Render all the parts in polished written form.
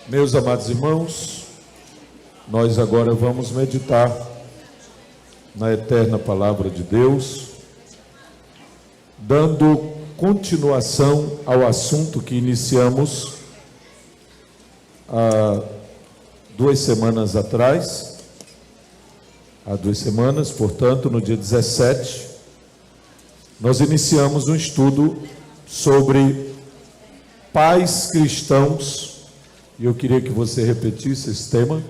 Meus amados irmãos, nós agora vamos meditar na eterna palavra de Deus, dando continuação ao assunto que iniciamos há 2 semanas atrás, portanto, no dia 17, nós iniciamos um estudo sobre pais cristãos. E eu queria que você repetisse esse tema,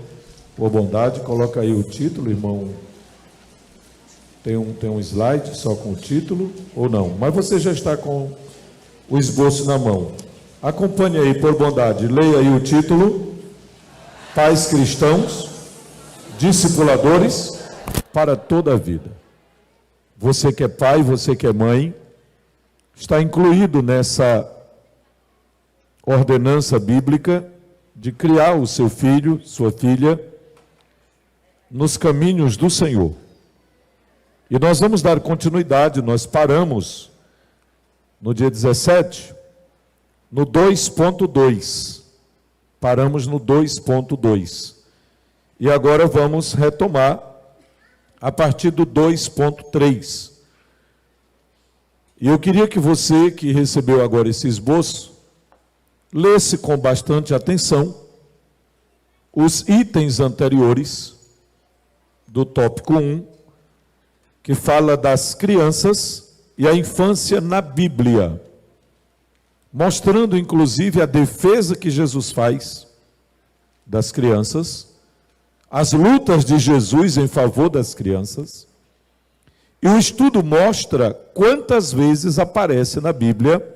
por bondade. Coloca aí o título, irmão. Tem um slide só com o título, ou não? Mas você já está com o esboço na mão. Acompanhe aí, por bondade. Leia aí o título. Pais cristãos, discipuladores para toda a vida. Você que é pai, você que é mãe, está incluído nessa ordenança bíblica de criar o seu filho, sua filha, nos caminhos do Senhor. E nós vamos dar continuidade. Nós paramos no dia 17, no 2.2. Paramos no 2.2. E agora vamos retomar a partir do 2.3. E eu queria que você, que recebeu agora esse esboço, lesse com bastante atenção os itens anteriores do tópico 1, que fala das crianças e a infância na Bíblia, mostrando inclusive a defesa que Jesus faz das crianças, as lutas de Jesus em favor das crianças, e o estudo mostra quantas vezes aparece na Bíblia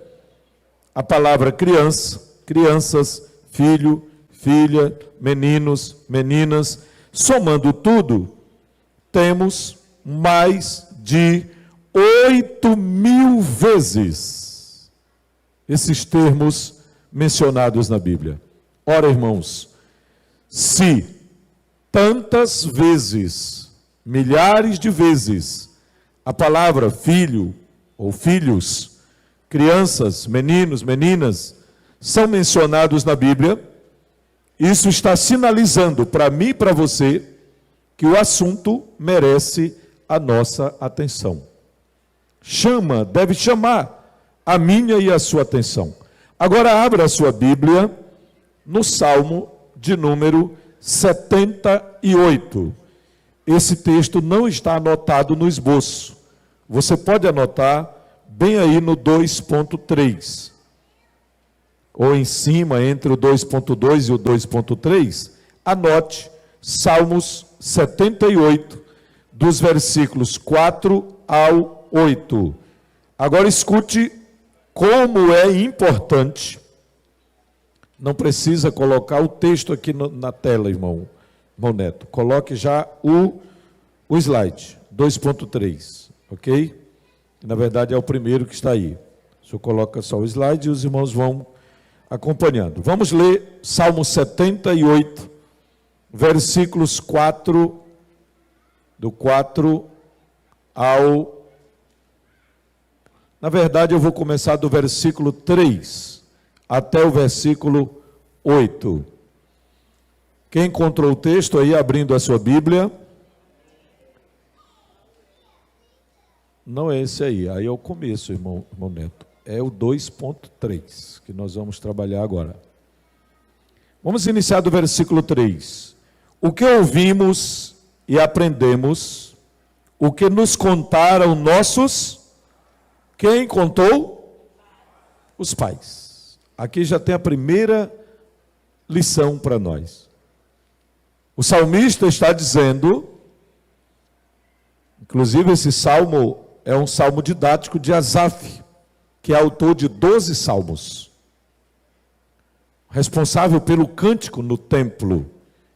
a palavra criança, crianças, filho, filha, meninos, meninas. Somando tudo, temos mais de 8.000 vezes esses termos mencionados na Bíblia. Ora, irmãos, se tantas vezes, milhares de vezes, a palavra filho ou filhos, crianças, meninos, meninas, são mencionados na Bíblia, isso está sinalizando para mim e para você que o assunto merece a nossa atenção. Deve chamar a minha e a sua atenção. Agora abra a sua Bíblia no Salmo de número 78. Esse texto não está anotado no esboço. Você pode anotar bem aí no 2.3. Ou em cima, entre o 2.2 e o 2.3, anote Salmos 78, dos versículos 4 ao 8. Agora escute como é importante. Não precisa colocar o texto aqui na tela, irmão Neto. Coloque já o slide, 2.3, ok? Na verdade é o primeiro que está aí. O senhor coloca só o slide e os irmãos vão acompanhando. Vamos ler Salmo 78, versículos 4, do 4 ao... Na verdade, eu vou começar do versículo 3 até o versículo 8. Quem encontrou o texto aí, abrindo a sua Bíblia? Não é esse aí é o começo, irmão Neto. É o 2.3, que nós vamos trabalhar agora. Vamos iniciar do versículo 3. O que ouvimos e aprendemos, o que nos contaram nossos... Quem contou? Os pais. Aqui já tem a primeira lição para nós. O salmista está dizendo, inclusive esse salmo é um salmo didático de Asaf, que é autor de 12 salmos, responsável pelo cântico no templo.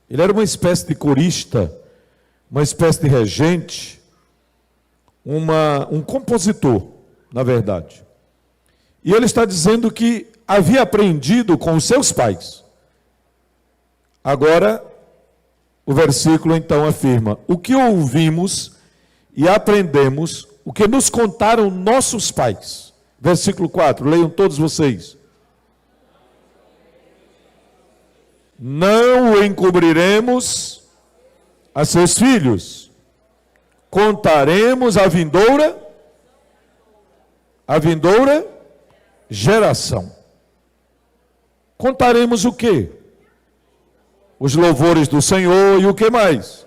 Ele era uma espécie de corista, uma espécie de regente, um compositor, na verdade. E ele está dizendo que havia aprendido com os seus pais. Agora, o versículo então afirma: o que ouvimos e aprendemos, o que nos contaram nossos pais. Versículo 4, leiam todos vocês. não o encobriremos a seus filhos. Contaremos a vindoura geração. Contaremos o quê? Os louvores do Senhor e o que mais?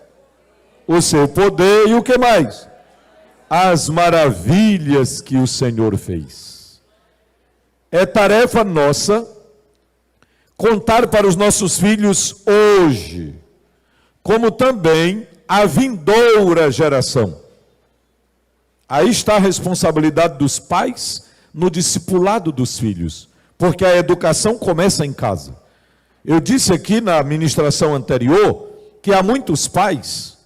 O seu poder e o que mais? As maravilhas que o Senhor fez. É tarefa nossa contar para os nossos filhos hoje, como também a vindoura geração. Aí está a responsabilidade dos pais no discipulado dos filhos, porque a educação começa em casa. Eu disse aqui na ministração anterior que há muitos pais,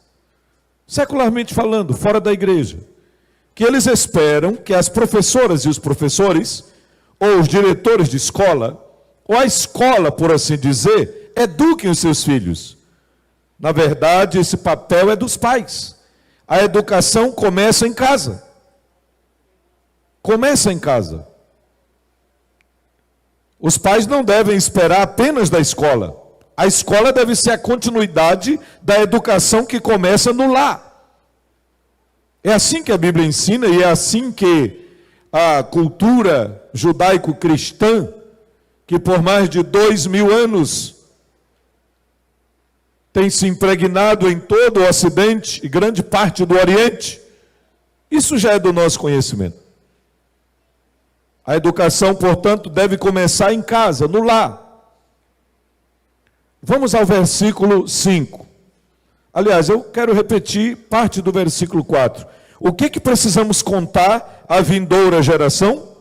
secularmente falando, fora da igreja, que eles esperam que as professoras e os professores, ou os diretores de escola, ou a escola, por assim dizer, eduquem os seus filhos. Na verdade, esse papel é dos pais. A educação começa em casa. Começa em casa. Os pais não devem esperar apenas da escola. A escola deve ser a continuidade da educação que começa no lar. É assim que a Bíblia ensina e é assim que a cultura judaico-cristã, que por mais de 2000 anos tem se impregnado em todo o Ocidente e grande parte do Oriente, isso já é do nosso conhecimento. A educação, portanto, deve começar em casa, no lar. Vamos ao versículo 5. Aliás, eu quero repetir parte do versículo 4. O que precisamos contar à vindoura geração?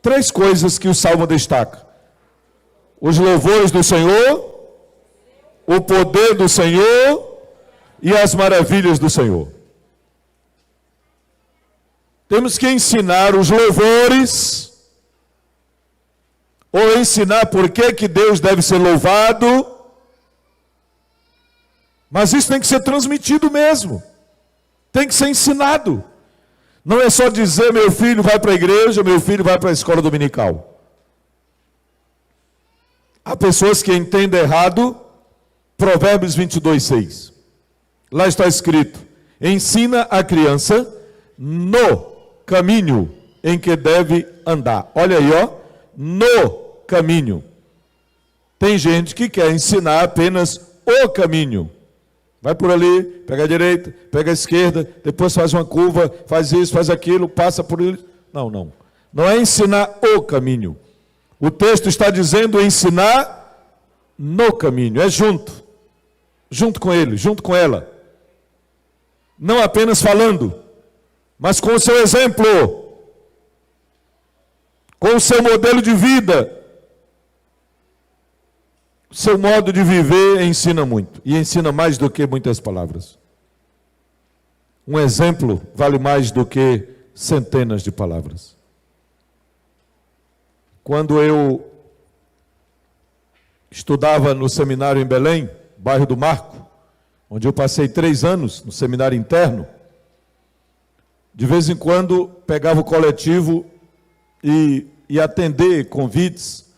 3 coisas que o Salmo destaca: os louvores do Senhor, o poder do Senhor e as maravilhas do Senhor. Temos que ensinar os louvores, ou ensinar por que Deus deve ser louvado, mas isso tem que ser transmitido mesmo, tem que ser ensinado. Não é só dizer, meu filho vai para a igreja, meu filho vai para a escola dominical. Há pessoas que entendem errado Provérbios 22:6. Lá está escrito: ensina a criança no caminho em que deve andar. Olha aí, ó, no caminho. Tem gente que quer ensinar apenas o caminho. Vai por ali, pega a direita, pega a esquerda, depois faz uma curva, faz isso, faz aquilo, passa por ele. Não, não. Não é ensinar o caminho. O texto está dizendo ensinar no caminho. É junto. Junto com ele, junto com ela. Não apenas falando, mas com o seu exemplo, com o seu modelo de vida. O seu modo de viver ensina muito, e ensina mais do que muitas palavras. Um exemplo vale mais do que centenas de palavras. Quando eu estudava no seminário em Belém, bairro do Marco, onde eu passei 3 anos no seminário interno, de vez em quando pegava o coletivo e ia atender convites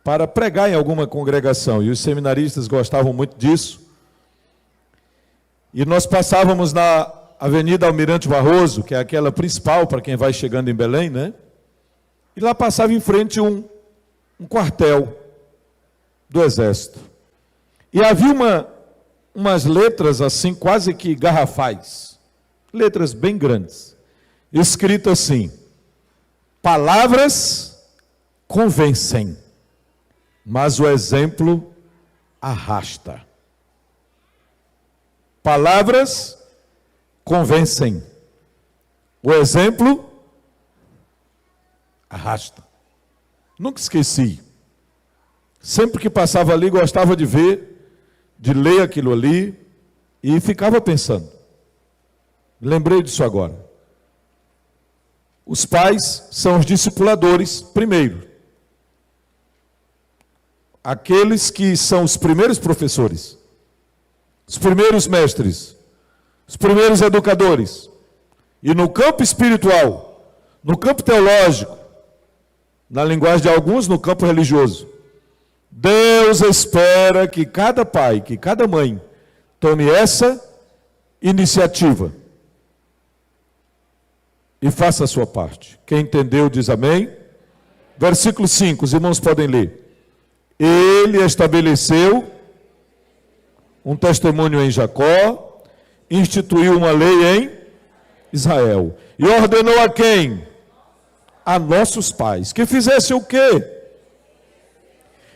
para pregar em alguma congregação, e os seminaristas gostavam muito disso. E nós passávamos na Avenida Almirante Barroso, que é aquela principal para quem vai chegando em Belém, né? E lá passava em frente um quartel do Exército. E havia umas letras assim, quase que garrafais, letras bem grandes, escrito assim: palavras convencem, mas o exemplo arrasta. Palavras convencem, o exemplo arrasta. Nunca esqueci. Sempre que passava ali, gostava de ver, de ler aquilo ali, e ficava pensando. Lembrei disso agora. Os pais são os discipuladores, primeiro. Aqueles que são os primeiros professores, os primeiros mestres, os primeiros educadores. E no campo espiritual, no campo teológico, na linguagem de alguns, no campo religioso, Deus espera que cada pai, que cada mãe tome essa iniciativa e faça a sua parte. Quem entendeu diz amém. Versículo 5, os irmãos podem ler. Ele estabeleceu um testemunho em Jacó, instituiu uma lei em Israel. E ordenou a quem? A nossos pais. Que fizesse o quê?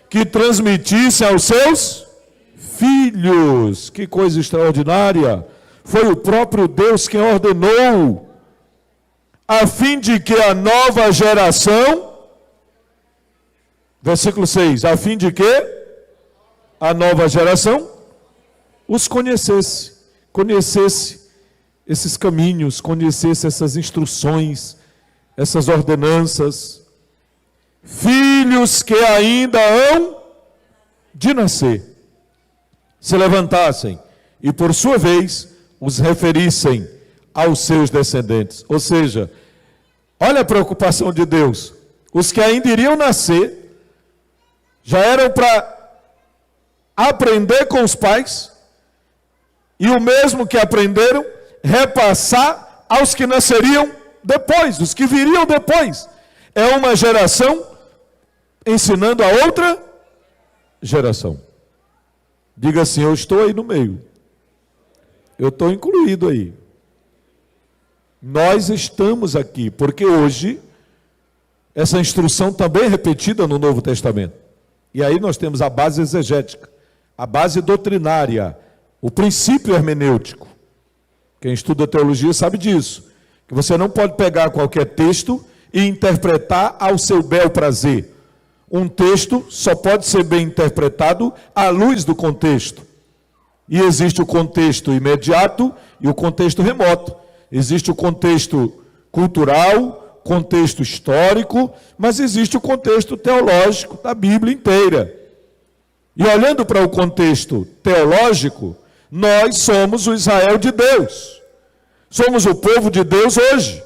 Que transmitisse aos seus filhos. Que coisa extraordinária. Foi o próprio Deus quem ordenou, a fim de que a nova geração, versículo 6, a fim de que a nova geração os conhecesse esses caminhos, conhecesse essas instruções, essas ordenanças. Filhos que ainda hão de nascer, se levantassem e por sua vez os referissem aos seus descendentes. Ou seja, olha a preocupação de Deus. Os que ainda iriam nascer já eram para aprender com os pais, e o mesmo que aprenderam, repassar aos que nasceriam depois, os que viriam depois. É uma geração ensinando a outra geração. Diga assim: eu estou aí no meio. Eu estou incluído aí. Nós estamos aqui, porque hoje essa instrução também é repetida no Novo Testamento. E aí nós temos a base exegética, a base doutrinária, o princípio hermenêutico. Quem estuda teologia sabe disso, que você não pode pegar qualquer texto e interpretar ao seu bel prazer. Um texto só pode ser bem interpretado à luz do contexto. E existe o contexto imediato e o contexto remoto. Existe o contexto cultural, contexto histórico, mas existe o contexto teológico da Bíblia inteira. E olhando para o contexto teológico, nós somos o Israel de Deus. Somos o povo de Deus hoje.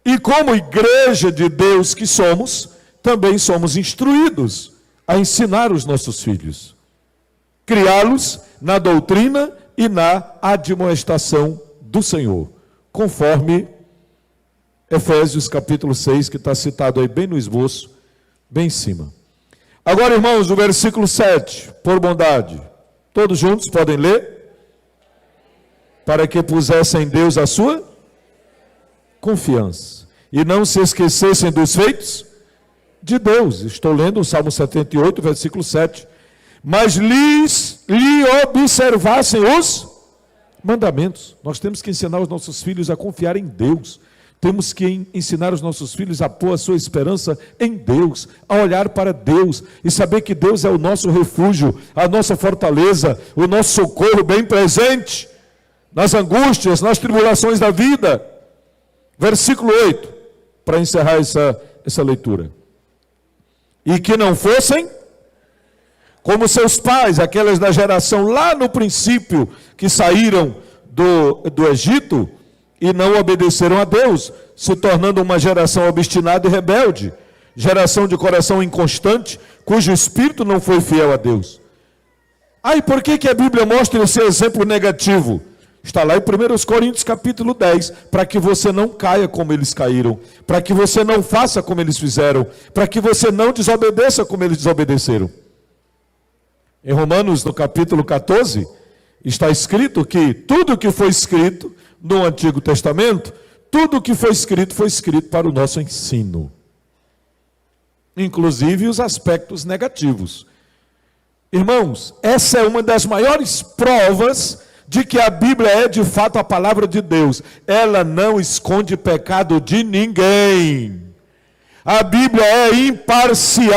E como igreja de Deus que somos, também somos instruídos a ensinar os nossos filhos, criá-los na doutrina e na admoestação do Senhor, conforme Efésios capítulo 6, que está citado aí bem no esboço, bem em cima. Agora, irmãos, o versículo 7, por bondade, todos juntos podem ler? Para que pusessem em Deus a sua confiança, e não se esquecessem dos feitos de Deus. Estou lendo o Salmo 78, versículo 7. Mas lhe observassem os mandamentos. Nós temos que ensinar os nossos filhos a confiar em Deus. Temos que ensinar os nossos filhos a pôr a sua esperança em Deus, a olhar para Deus e saber que Deus é o nosso refúgio, a nossa fortaleza, o nosso socorro bem presente nas angústias, nas tribulações da vida. Versículo 8, para encerrar essa leitura. E que não fossem como seus pais, aquelas da geração lá no princípio, que saíram do Egito e não obedeceram a Deus, se tornando uma geração obstinada e rebelde, geração de coração inconstante, cujo espírito não foi fiel a Deus. E por que a Bíblia mostra esse exemplo negativo? Está lá em 1 Coríntios capítulo 10, para que você não caia como eles caíram, para que você não faça como eles fizeram, para que você não desobedeça como eles desobedeceram. Em Romanos, no capítulo 14, está escrito que tudo que foi escrito no Antigo Testamento, tudo que foi escrito para o nosso ensino. Inclusive os aspectos negativos. Irmãos, essa é uma das maiores provas de que a Bíblia é de fato a palavra de Deus. Ela não esconde pecado de ninguém. A Bíblia é imparcial.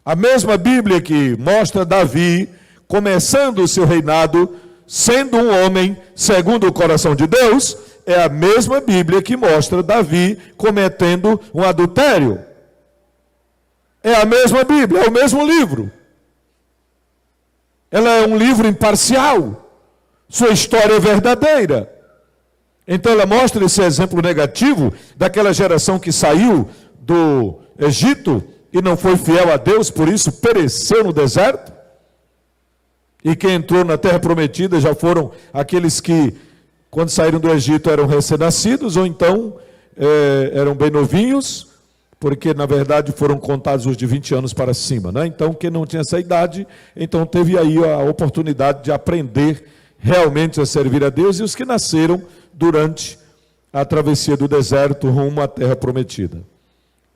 A mesma Bíblia que mostra Davi começando o seu reinado, sendo um homem segundo o coração de Deus, é a mesma Bíblia que mostra Davi cometendo um adultério. É a mesma Bíblia, é o mesmo livro. Ela é um livro imparcial. Sua história é verdadeira. Então ela mostra esse exemplo negativo daquela geração que saiu do Egito e não foi fiel a Deus, por isso pereceu no deserto? E quem entrou na terra prometida já foram aqueles que, quando saíram do Egito, eram recém-nascidos, ou então eram bem novinhos, porque na verdade foram contados os de 20 anos para cima, né? Então quem não tinha essa idade, então teve aí a oportunidade de aprender realmente a servir a Deus, e os que nasceram durante a travessia do deserto rumo à terra prometida.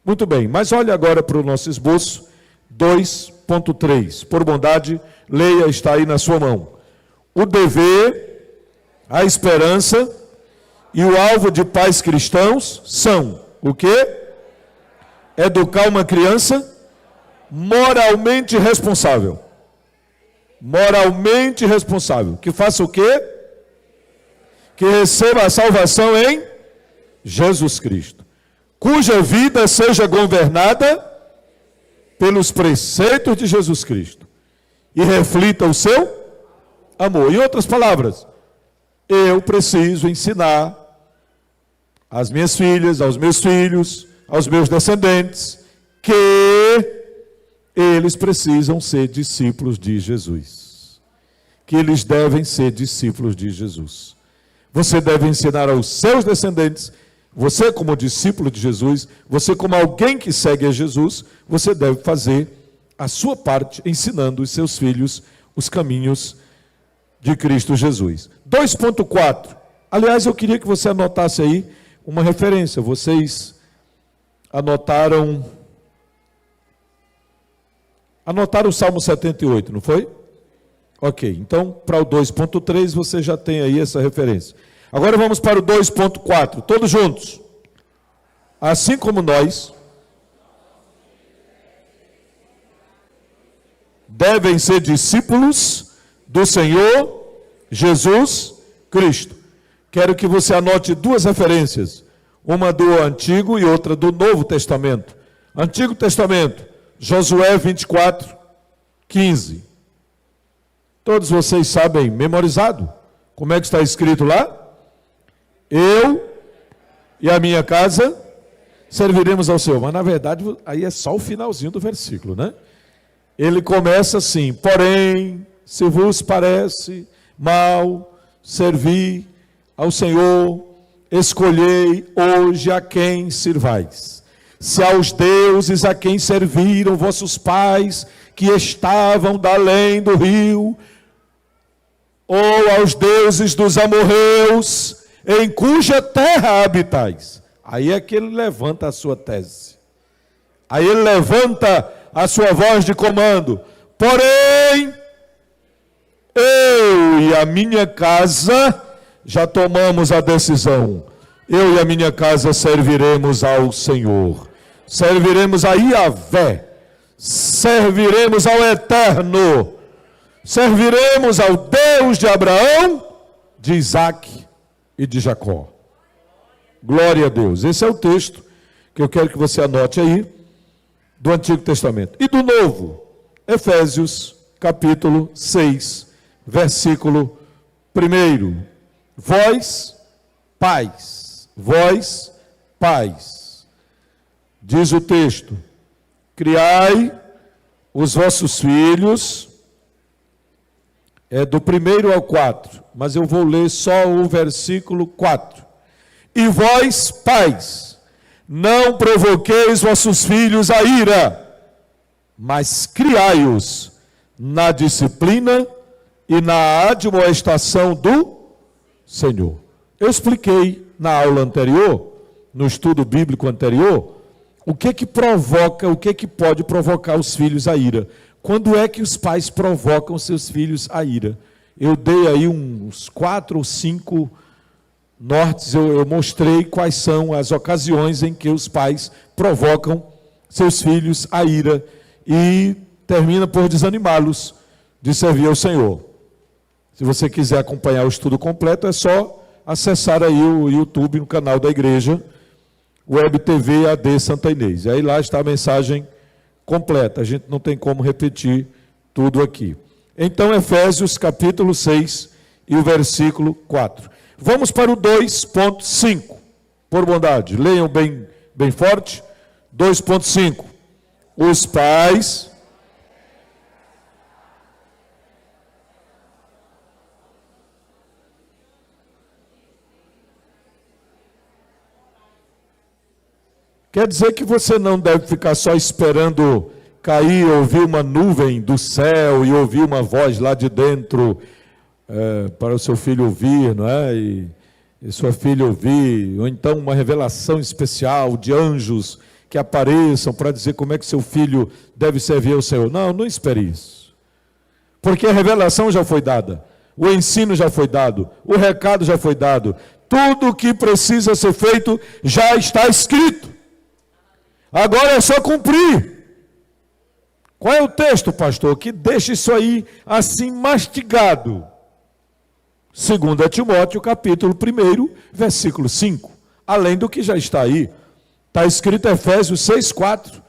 Muito bem, mas olha agora para o nosso esboço, 2.3. Por bondade, leia, está aí na sua mão. O dever, a esperança e o alvo de pais cristãos são o quê? Educar uma criança moralmente responsável. Moralmente responsável. Que faça o quê? Que receba a salvação em Jesus Cristo. Cuja vida seja governada pelos preceitos de Jesus Cristo. E reflita o seu amor. Em outras palavras, eu preciso ensinar às minhas filhas, aos meus filhos, aos meus descendentes, que eles precisam ser discípulos de Jesus. Que eles devem ser discípulos de Jesus. Você deve ensinar aos seus descendentes, você como discípulo de Jesus, você como alguém que segue a Jesus, você deve fazer a sua parte ensinando os seus filhos os caminhos de Cristo Jesus. 2.4. Aliás, eu queria que você anotasse aí uma referência. Vocês anotaram o Salmo 78, não foi? Ok, então para o 2.3 você já tem aí essa referência. Agora vamos para o 2.4, todos juntos. Assim como nós devem ser discípulos do Senhor Jesus Cristo. Quero que você anote duas referências, uma do Antigo e outra do Novo Testamento. Antigo Testamento, Josué 24, 15. Todos vocês sabem, memorizado. Como é que está escrito lá? Eu e a minha casa serviremos ao Senhor. Mas na verdade, aí é só o finalzinho do versículo, né? Ele começa assim: porém, se vos parece mal servir ao Senhor, escolhei hoje a quem sirvais. Se aos deuses a quem serviram vossos pais, que estavam da além do rio, ou aos deuses dos amorreus, em cuja terra habitais. Aí é que ele levanta a sua tese. Aí ele levanta a sua voz de comando. Porém, eu e a minha casa já tomamos a decisão. Eu e a minha casa serviremos ao Senhor. Serviremos a Yahvé. Serviremos ao Eterno. Serviremos ao Deus de Abraão, de Isaac e de Jacó. Glória a Deus. Esse é o texto que eu quero que você anote aí, do Antigo Testamento. E do Novo, Efésios, capítulo 6, versículo 1. Vós, pais, diz o texto, criai os vossos filhos, do 1 ao 4, mas eu vou ler só o versículo 4. E vós, pais, não provoqueis vossos filhos a ira, mas criai-os na disciplina e na admoestação do Senhor. Eu expliquei na aula anterior, no estudo bíblico anterior, o que provoca, o que pode provocar os filhos a ira. Quando é que os pais provocam seus filhos a ira? Eu dei aí uns 4 ou 5 nortes, eu mostrei quais são as ocasiões em que os pais provocam seus filhos a ira e termina por desanimá-los de servir ao Senhor. Se você quiser acompanhar o estudo completo, é só acessar aí o YouTube no canal da igreja, Web TV AD Santa Inês. E aí lá está a mensagem completa, a gente não tem como repetir tudo aqui. Então, Efésios capítulo 6 e o versículo 4. Vamos para o 2.5, por bondade, leiam bem forte. 2.5. Os pais quer dizer que você não deve ficar só esperando cair, ouvir uma nuvem do céu e ouvir uma voz lá de dentro para o seu filho ouvir, não é? E sua filha ouvir, ou então uma revelação especial de anjos que apareçam para dizer como é que seu filho deve servir ao Senhor. Não, não espere isso. Porque a revelação já foi dada, o ensino já foi dado, o recado já foi dado. Tudo o que precisa ser feito já está escrito. Agora é só cumprir. Qual é o texto, pastor, que deixa isso aí assim mastigado? 2 Timóteo, capítulo 1, versículo 5. Além do que já está aí. Está escrito Efésios 6,4.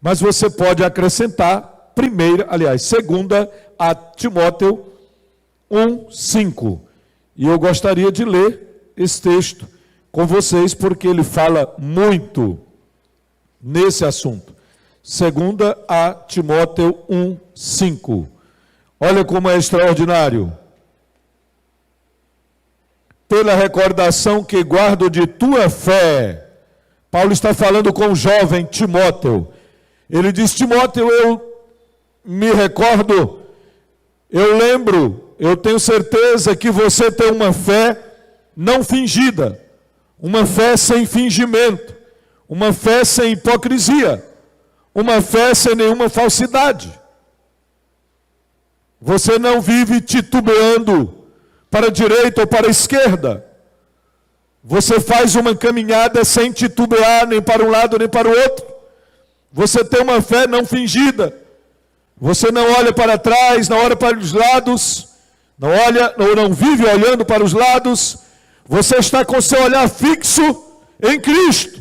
Mas você pode acrescentar 2 Timóteo 1,5. E eu gostaria de ler esse texto com vocês, porque ele fala muito nesse assunto. 2 Timóteo 1,5. Olha como é extraordinário. Pela recordação que guardo de tua fé. Paulo está falando com o jovem Timóteo. Ele diz: Timóteo, eu me recordo, eu lembro, eu tenho certeza que você tem uma fé não fingida, uma fé sem fingimento, uma fé sem hipocrisia, uma fé sem nenhuma falsidade. Você não vive titubeando para a direita ou para a esquerda. Você faz uma caminhada sem titubear nem para um lado nem para o outro. Você tem uma fé não fingida. Você não olha para trás, não olha para os lados, não olha ou não vive olhando para os lados. Você está com seu olhar fixo em Cristo.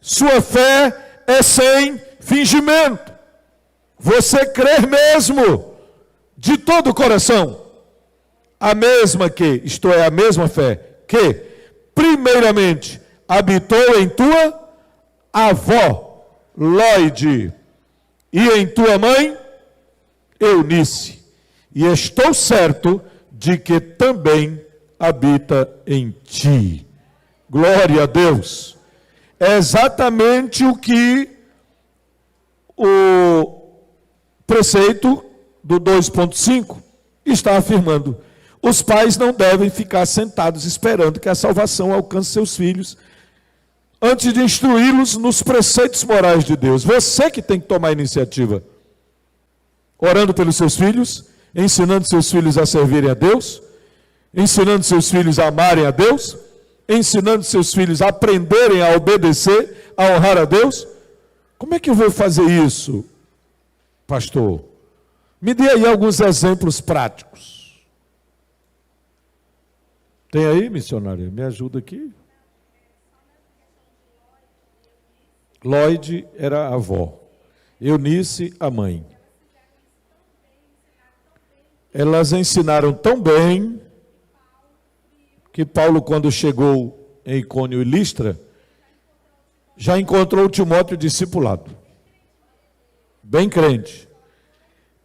Sua fé é sem fingimento. Você crê mesmo de todo o coração. A mesma que, isto é, a mesma fé que, primeiramente, habitou em tua avó, Lóide, e em tua mãe, Eunice. E estou certo de que também habita em ti. Glória a Deus. É exatamente o que o preceito do 2.5 está afirmando. Os pais não devem ficar sentados esperando que a salvação alcance seus filhos antes de instruí-los nos preceitos morais de Deus. Você que tem que tomar a iniciativa. Orando pelos seus filhos, ensinando seus filhos a servirem a Deus, ensinando seus filhos a amarem a Deus, ensinando seus filhos a aprenderem a obedecer, a honrar a Deus. Como é que eu vou fazer isso, pastor? Me dê aí alguns exemplos práticos. Tem aí, missionária? Me ajuda aqui. Lóide era a avó, Eunice a mãe. Elas ensinaram tão bem que Paulo, quando chegou em Icônio e Listra, já encontrou Timóteo discipulado, bem crente.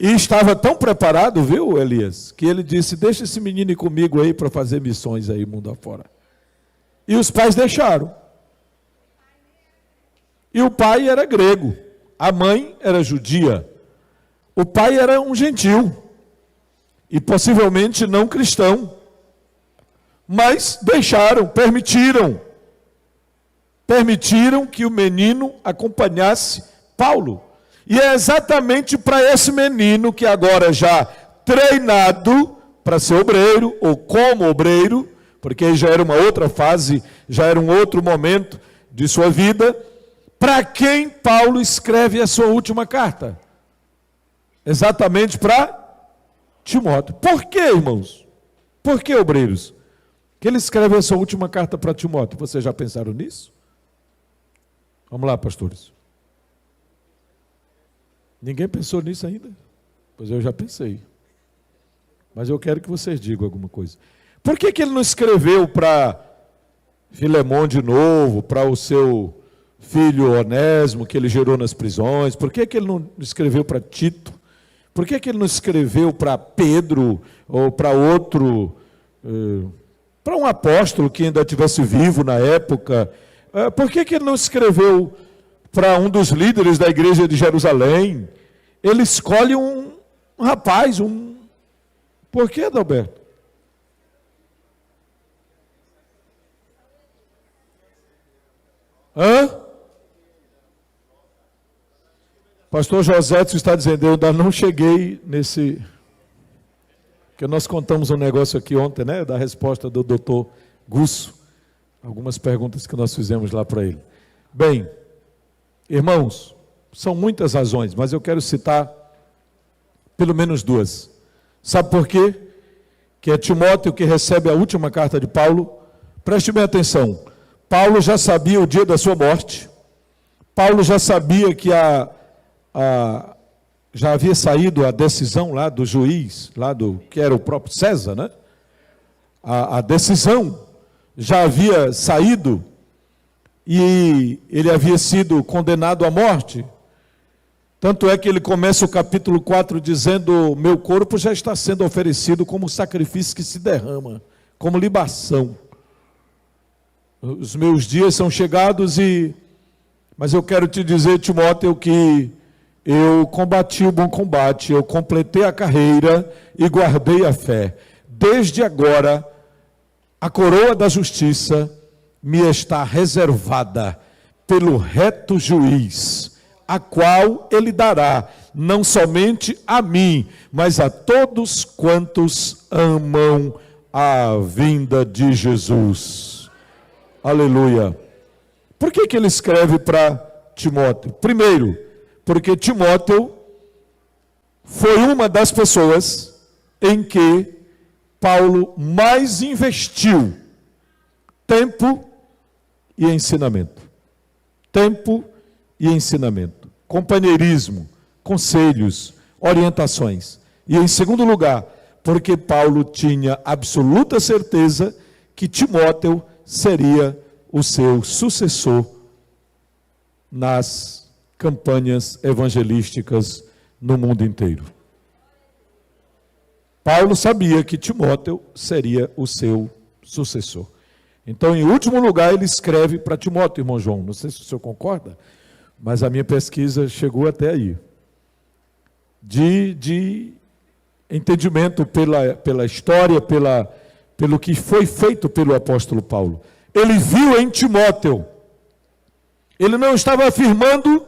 E estava tão preparado, viu, Elias, que ele disse: deixa esse menino ir comigo aí para fazer missões aí, mundo afora. E os pais deixaram. E o pai era grego, a mãe era judia, o pai era um gentil, e possivelmente não cristão, mas deixaram, permitiram que o menino acompanhasse Paulo. E é exatamente para esse menino que agora já treinado para ser obreiro, ou como obreiro, porque já era uma outra fase, já era um outro momento de sua vida, para quem Paulo escreve a sua última carta? Exatamente para Timóteo. Por que, irmãos? Por que, obreiros? Que ele escreve a sua última carta para Timóteo. Vocês já pensaram nisso? Vamos lá, pastores. Ninguém pensou nisso ainda? Pois eu já pensei. Mas eu quero que vocês digam alguma coisa. Por que ele não escreveu para Filemão de novo, para o seu filho Onésimo, que ele gerou nas prisões? Por que ele não escreveu para Tito? Por que ele não escreveu para Pedro ou para outro, para um apóstolo que ainda estivesse vivo na época? Por que ele não escreveu para um dos líderes da igreja de Jerusalém? Ele escolhe um rapaz, Por que, Adalberto? Pastor José está dizendo, eu ainda não cheguei nesse... Porque nós contamos um negócio aqui ontem, né? Da resposta do doutor Gusso. Algumas perguntas que nós fizemos lá para ele. Bem, irmãos, são muitas razões, mas eu quero citar pelo menos duas. Sabe por quê? Que é Timóteo que recebe a última carta de Paulo. Preste bem atenção. Paulo já sabia o dia da sua morte. Paulo já sabia que já havia saído a decisão lá do juiz, que era o próprio César, né? A decisão já havia saído e ele havia sido condenado à morte. Tanto é que ele começa o capítulo 4 dizendo, meu corpo já está sendo oferecido como sacrifício que se derrama, como libação. Os meus dias são chegados mas eu quero te dizer, Timóteo, que eu combati o bom combate, eu completei a carreira e guardei a fé. Desde agora, a coroa da justiça me está reservada pelo reto juiz, a qual ele dará, não somente a mim, mas a todos quantos amam a vinda de Jesus. Aleluia. Por que ele escreve para Timóteo? Primeiro, porque Timóteo foi uma das pessoas em que Paulo mais investiu tempo e ensinamento. Tempo e ensinamento. Companheirismo, conselhos, orientações. E em segundo lugar, porque Paulo tinha absoluta certeza que Timóteo seria o seu sucessor nas campanhas evangelísticas no mundo inteiro. Paulo sabia que Timóteo seria o seu sucessor. Então, em último lugar, ele escreve para Timóteo, irmão João. Não sei se o senhor concorda, mas a minha pesquisa chegou até aí. De entendimento pela história, pelo que foi feito pelo apóstolo Paulo. Ele viu em Timóteo. Ele não estava afirmando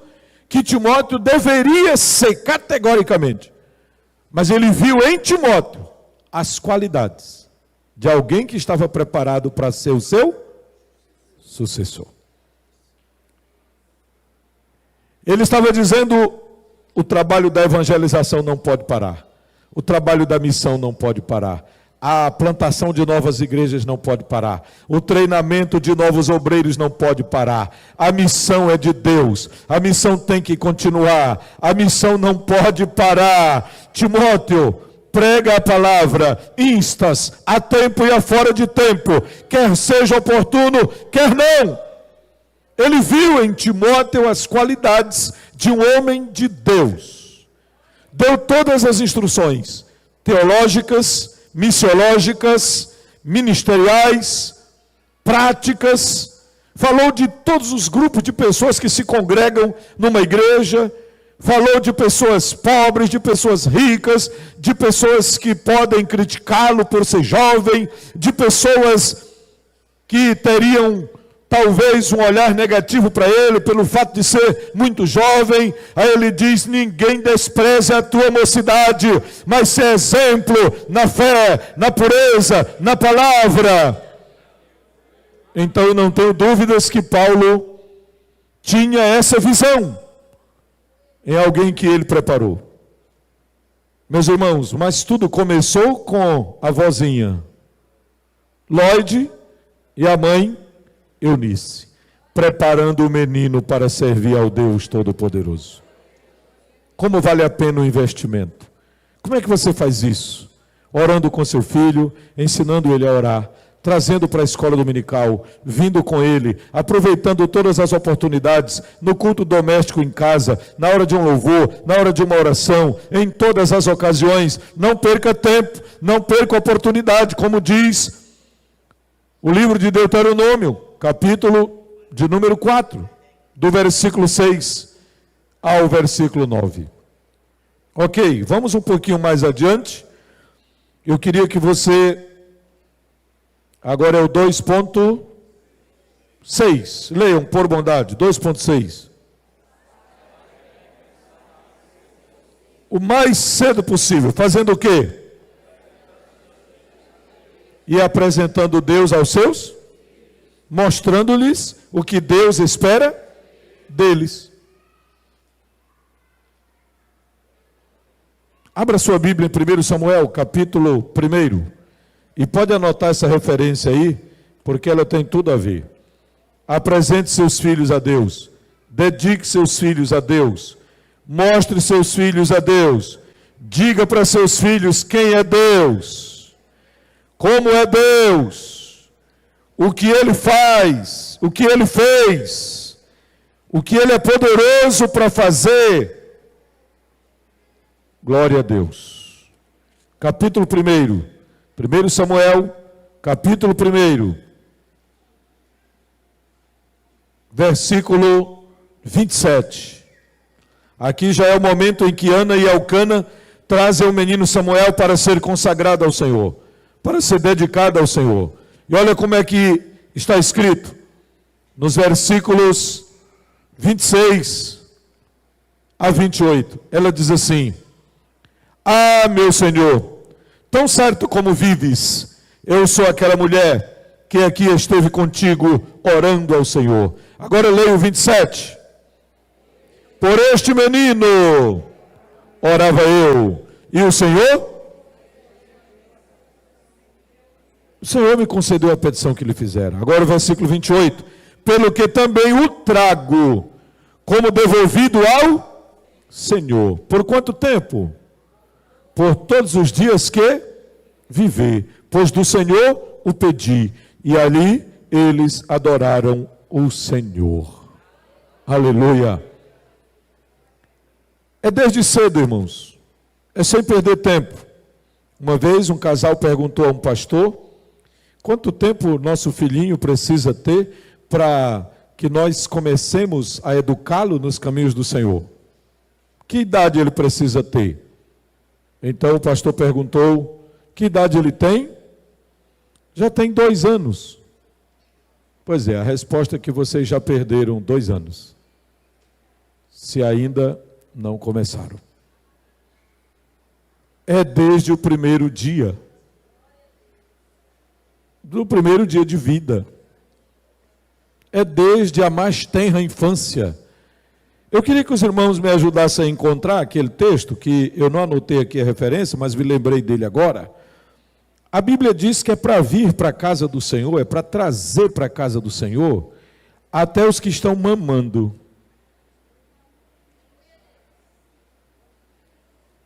que Timóteo deveria ser categoricamente. Mas ele viu em Timóteo as qualidades de alguém que estava preparado para ser o seu sucessor. Ele estava dizendo, o trabalho da evangelização não pode parar. O trabalho da missão não pode parar. A plantação de novas igrejas não pode parar. O treinamento de novos obreiros não pode parar. A missão é de Deus. A missão tem que continuar. A missão não pode parar. Timóteo, prega a palavra, instas, a tempo e a fora de tempo, quer seja oportuno, quer não. Ele viu em Timóteo as qualidades de um homem de Deus. Deu todas as instruções teológicas, missiológicas, ministeriais, práticas. Falou de todos os grupos de pessoas que se congregam numa igreja. Falou de pessoas pobres, de pessoas ricas, de pessoas que podem criticá-lo por ser jovem, de pessoas que teriam talvez um olhar negativo para ele pelo fato de ser muito jovem. Aí ele diz, ninguém despreze a tua mocidade, mas se exemplo na fé, na pureza, na palavra. Então eu não tenho dúvidas que Paulo tinha essa visão em alguém que ele preparou. Meus irmãos, mas tudo começou com a vozinha Lloyd e a mãe Eunice, preparando o menino para servir ao Deus Todo-Poderoso. Como vale a pena o investimento? Como é que você faz isso? Orando com seu filho, ensinando ele a orar, trazendo para a escola dominical, vindo com ele, aproveitando todas as oportunidades, no culto doméstico em casa, na hora de um louvor, na hora de uma oração, em todas as ocasiões. Não perca tempo, não perca oportunidade, como diz o livro de Deuteronômio, capítulo de número 4, do versículo 6 ao versículo 9. Ok, vamos um pouquinho mais adiante. Eu queria que você... Agora é o 2.6. Leiam, por bondade. 2.6. O mais cedo possível. Fazendo o quê? E apresentando Deus aos seus, mostrando-lhes o que Deus espera deles. Abra sua Bíblia em 1 Samuel, capítulo 1. E pode anotar essa referência aí, porque ela tem tudo a ver. Apresente seus filhos a Deus. Dedique seus filhos a Deus. Mostre seus filhos a Deus. Diga para seus filhos quem é Deus. Como é Deus. O que Ele faz. O que Ele fez. O que Ele é poderoso para fazer. Glória a Deus. Capítulo 1. 1 Samuel, capítulo 1, versículo 27. Aqui já é o momento em que Ana e Elcana trazem o menino Samuel para ser consagrado ao Senhor, para ser dedicado ao Senhor. E olha como é que está escrito, nos versículos 26 a 28. Ela diz assim: Ah, meu Senhor, tão certo como vives, eu sou aquela mulher que aqui esteve contigo orando ao Senhor. Agora leio o 27. Por este menino orava eu, e o Senhor me concedeu a petição que lhe fizeram. Agora o versículo 28. Pelo que também o trago como devolvido ao Senhor. Por quanto tempo? Por todos os dias que viver, pois do Senhor o pedi, e ali eles adoraram o Senhor. Aleluia. É desde cedo, irmãos, é sem perder tempo. Uma vez um casal perguntou a um pastor, quanto tempo nosso filhinho precisa ter para que nós comecemos a educá-lo nos caminhos do Senhor? Que idade ele precisa ter? Então o pastor perguntou, que idade ele tem? Já tem 2 anos. Pois é, a resposta é que vocês já perderam 2 anos. Se ainda não começaram. É desde o primeiro dia. Do primeiro dia de vida. É desde a mais tenra infância. Eu queria que os irmãos me ajudassem a encontrar aquele texto, que eu não anotei aqui a referência, mas me lembrei dele agora. A Bíblia diz que é para vir para a casa do Senhor, é para trazer para a casa do Senhor, até os que estão mamando.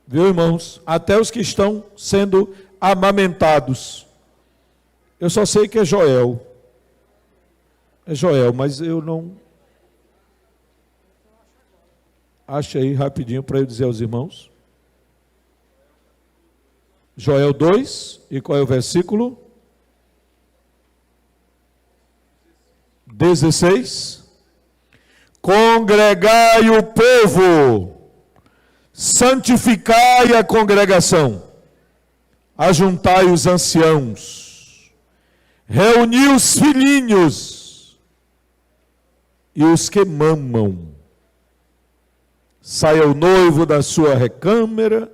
Viu, irmãos? Até os que estão sendo amamentados. Eu só sei que é Joel. É Joel, mas eu não... Acha aí rapidinho para eu dizer aos irmãos. Joel 2, e qual é o versículo? 16. Congregai o povo, santificai a congregação, ajuntai os anciãos, reuni os filhinhos e os que mamam. Saia o noivo da sua recâmara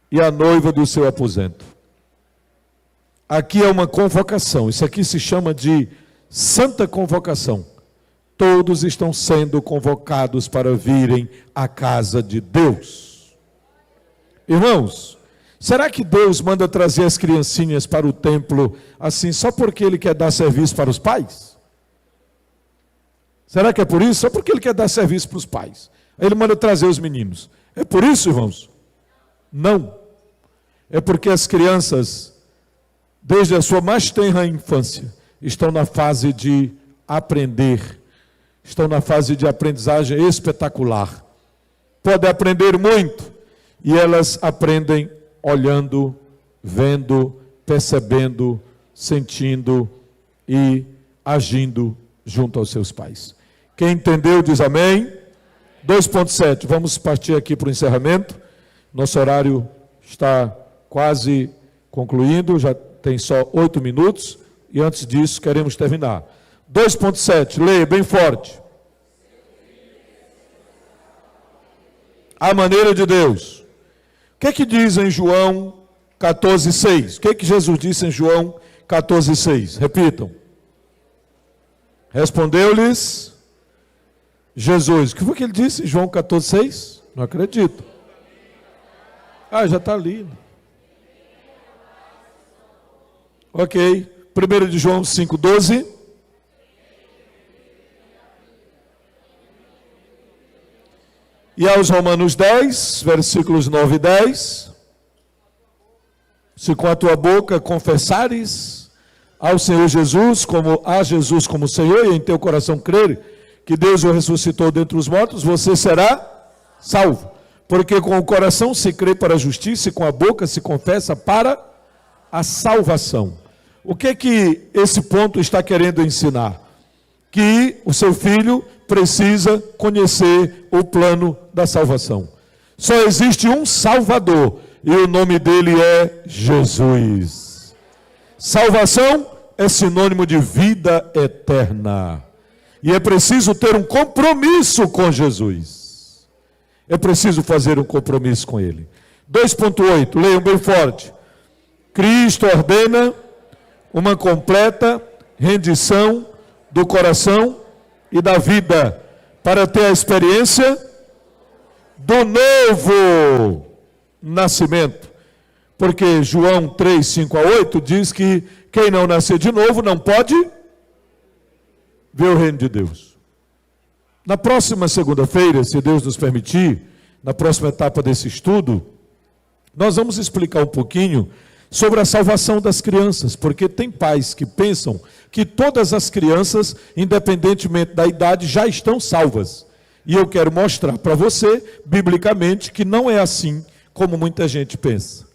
e a noiva do seu aposento. Aqui é uma convocação, isso aqui se chama de santa convocação. Todos estão sendo convocados para virem à casa de Deus. Irmãos, será que Deus manda trazer as criancinhas para o templo assim só porque Ele quer dar serviço para os pais? Será que é por isso? Só porque Ele quer dar serviço para os pais. Aí Ele manda trazer os meninos. É por isso, irmãos? Não. É porque as crianças desde a sua mais tenra infância, estão na fase de aprender, estão na fase de aprendizagem espetacular. Podem aprender muito, e elas aprendem olhando, vendo, percebendo, sentindo e agindo junto aos seus pais. Quem entendeu diz amém. 2.7, vamos partir aqui para o encerramento. Nosso horário está quase concluindo, já tem só 8 minutos, e antes disso queremos terminar. 2.7, leia bem forte. A maneira de Deus. O que é que diz em João 14,6? O que é que Jesus disse em João 14,6? Repitam. Respondeu-lhes Jesus. O que foi que ele disse em João 14,6? Não acredito. Já está ali. Ok. 1 de João 5,12. E aos Romanos 10, versículos 9 e 10. Se com a tua boca confessares ao Senhor Jesus, como a Jesus como Senhor, e em teu coração crer que Deus o ressuscitou dentre os mortos, você será salvo. Porque com o coração se crê para a justiça e com a boca se confessa para a salvação. O que esse ponto está querendo ensinar? Que o seu filho precisa conhecer o plano da salvação. Só existe um Salvador, e o nome dele é Jesus. Salvação é sinônimo de vida eterna. E é preciso ter um compromisso com Jesus. É preciso fazer um compromisso com ele. 2.8, leiam bem forte. Cristo ordena uma completa rendição do coração e da vida para ter a experiência do novo nascimento. Porque João 3, 5 a 8 diz que quem não nascer de novo não pode ver o reino de Deus. Na próxima segunda-feira, se Deus nos permitir, na próxima etapa desse estudo, nós vamos explicar um pouquinho sobre a salvação das crianças, porque tem pais que pensam que todas as crianças, independentemente da idade, já estão salvas. E eu quero mostrar para você, biblicamente, que não é assim como muita gente pensa.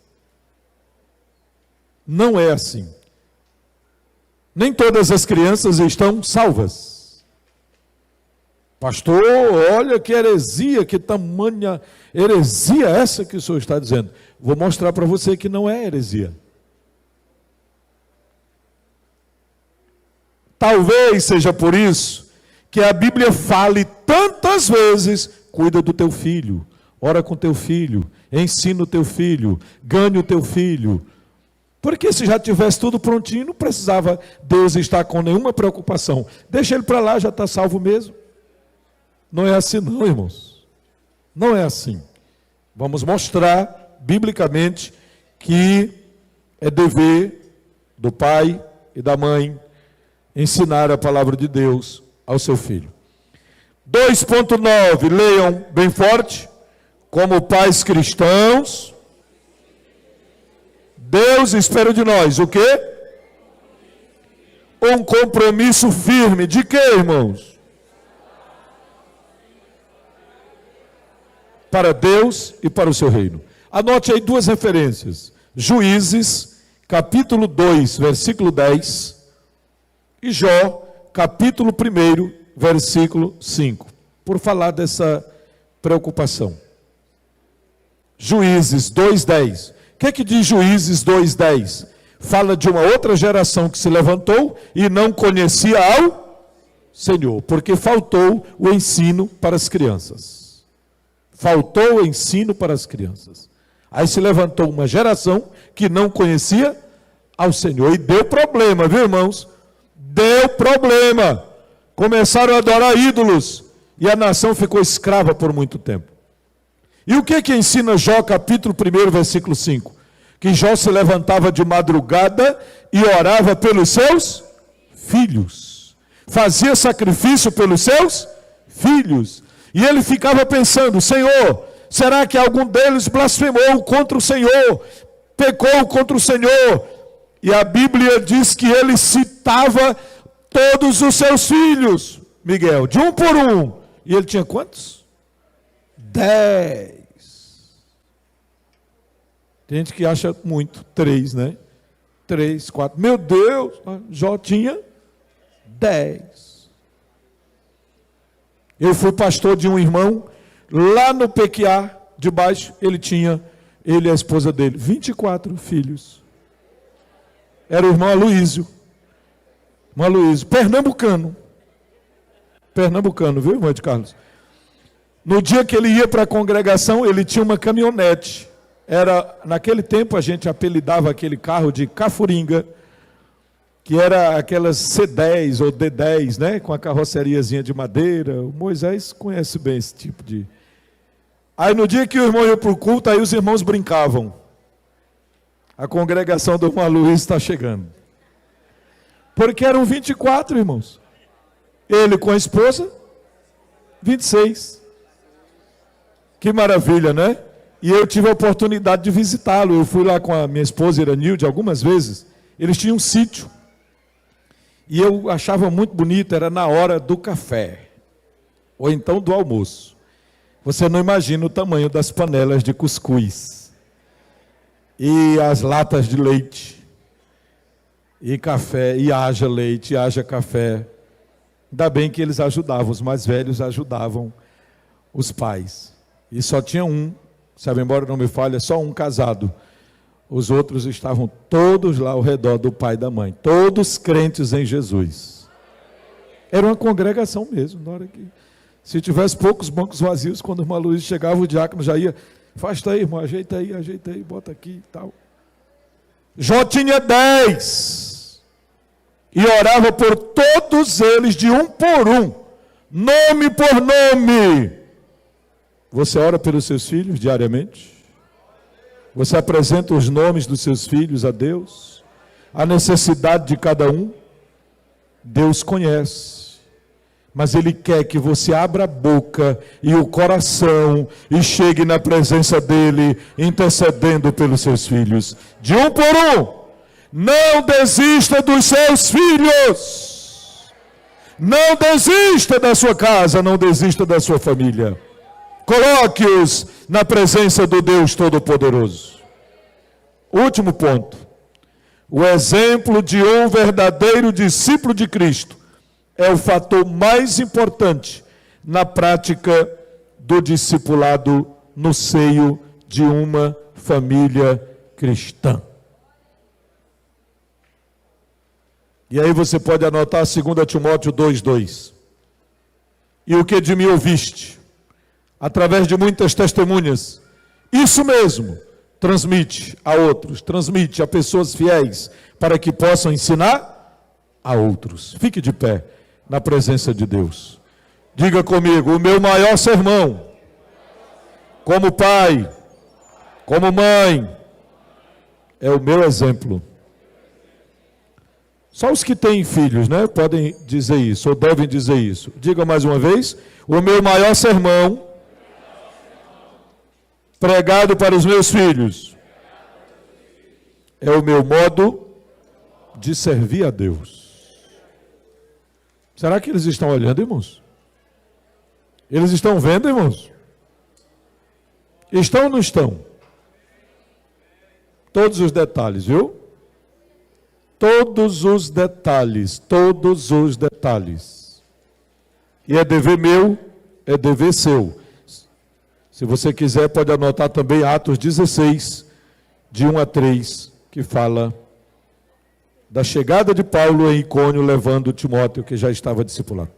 Não é assim. Nem todas as crianças estão salvas. Pastor, olha que heresia, que tamanha heresia essa que o senhor está dizendo. Vou mostrar para você que não é heresia. Talvez seja por isso que a Bíblia fale tantas vezes: cuida do teu filho, ora com teu filho, ensina o teu filho, ganhe o teu filho. Porque se já tivesse tudo prontinho, não precisava Deus estar com nenhuma preocupação. Deixa ele para lá, já está salvo mesmo. Não é assim não, irmãos. Não é assim. Vamos mostrar biblicamente que é dever do pai e da mãe ensinar a palavra de Deus ao seu filho. 2.9, leiam bem forte. Como pais cristãos, Deus espera de nós o quê? Um compromisso firme. De quê, irmãos? Para Deus e para o seu reino. Anote aí duas referências. Juízes, capítulo 2, versículo 10. E Jó, capítulo 1, versículo 5. Por falar dessa preocupação. Juízes 2:10. O que diz Juízes 2:10? Fala de uma outra geração que se levantou e não conhecia ao Senhor, porque faltou o ensino para as crianças. Faltou o ensino para as crianças. Aí se levantou uma geração que não conhecia ao Senhor. E deu problema, viu, irmãos? Deu problema. Começaram a adorar ídolos. E a nação ficou escrava por muito tempo. E o que ensina Jó, capítulo 1, versículo 5? Que Jó se levantava de madrugada e orava pelos seus filhos. Fazia sacrifício pelos seus filhos. E ele ficava pensando: Senhor, será que algum deles blasfemou contra o Senhor? Pecou contra o Senhor? E a Bíblia diz que ele citava todos os seus filhos, Miguel, de um por um. E ele tinha quantos? 10. Tem gente que acha muito, 3, né? 3, 4. Meu Deus, Jó tinha 10. Eu fui pastor de um irmão, lá no Pequiá, de baixo, ele e a esposa dele, 24 filhos. Era o irmão Aloísio. Irmão Aloísio, pernambucano, viu, irmão de Carlos? No dia que ele ia para a congregação, ele tinha uma caminhonete. Naquele tempo a gente apelidava aquele carro de cafuringa, que era aquelas C10 ou D10, né, com a carroceriazinha de madeira. O Moisés conhece bem esse tipo de... Aí no dia que o irmão ia para o culto, aí os irmãos brincavam. A congregação do irmão Luiz está chegando. Porque eram 24, irmãos. Ele com a esposa, 26. Que maravilha, né? E eu tive a oportunidade de visitá-lo. Eu fui lá com a minha esposa Iranilde algumas vezes. Eles tinham um sítio. E eu achava muito bonito, era na hora do café. Ou então do almoço. Você não imagina o tamanho das panelas de cuscuz. E as latas de leite. E café, e haja leite, e haja café. Ainda bem que eles ajudavam, os mais velhos ajudavam os pais. E só tinha um, sabe, embora não me falhe, só um casado. Os outros estavam todos lá ao redor do pai e da mãe, todos crentes em Jesus. Era uma congregação mesmo, na hora que... Se tivesse poucos bancos vazios, quando o irmão Luiz chegava, o diácono já ia, afasta aí, irmão, ajeita aí, bota aqui e tal. Jó tinha 10, e orava por todos eles, de um por um, nome por nome. Você ora pelos seus filhos diariamente? Você apresenta os nomes dos seus filhos a Deus? A necessidade de cada um? Deus conhece. Mas Ele quer que você abra a boca e o coração e chegue na presença dEle, intercedendo pelos seus filhos. De um por um. Não desista dos seus filhos. Não desista da sua casa, não desista da sua família. Coloque-os na presença do Deus Todo-Poderoso. Último ponto. O exemplo de um verdadeiro discípulo de Cristo é o fator mais importante na prática do discipulado no seio de uma família cristã. E aí você pode anotar 2 Timóteo 2:2. E o que de mim ouviste, através de muitas testemunhas, isso mesmo, transmite a outros, transmite a pessoas fiéis, para que possam ensinar a outros. Fique de pé na presença de Deus. Diga comigo, o meu maior sermão, como pai, como mãe, é o meu exemplo. Só os que têm filhos, né, podem dizer isso, ou devem dizer isso. Diga mais uma vez, o meu maior sermão, pregado para os meus filhos, é o meu modo de servir a Deus. Será que eles estão olhando, irmãos? Eles estão vendo, irmãos? Estão ou não estão? Todos os detalhes, viu? Todos os detalhes, todos os detalhes. E é dever meu, é dever seu. Se você quiser, pode anotar também Atos 16, de 1 a 3, que fala da chegada de Paulo em Icônio, levando Timóteo, que já estava discipulado.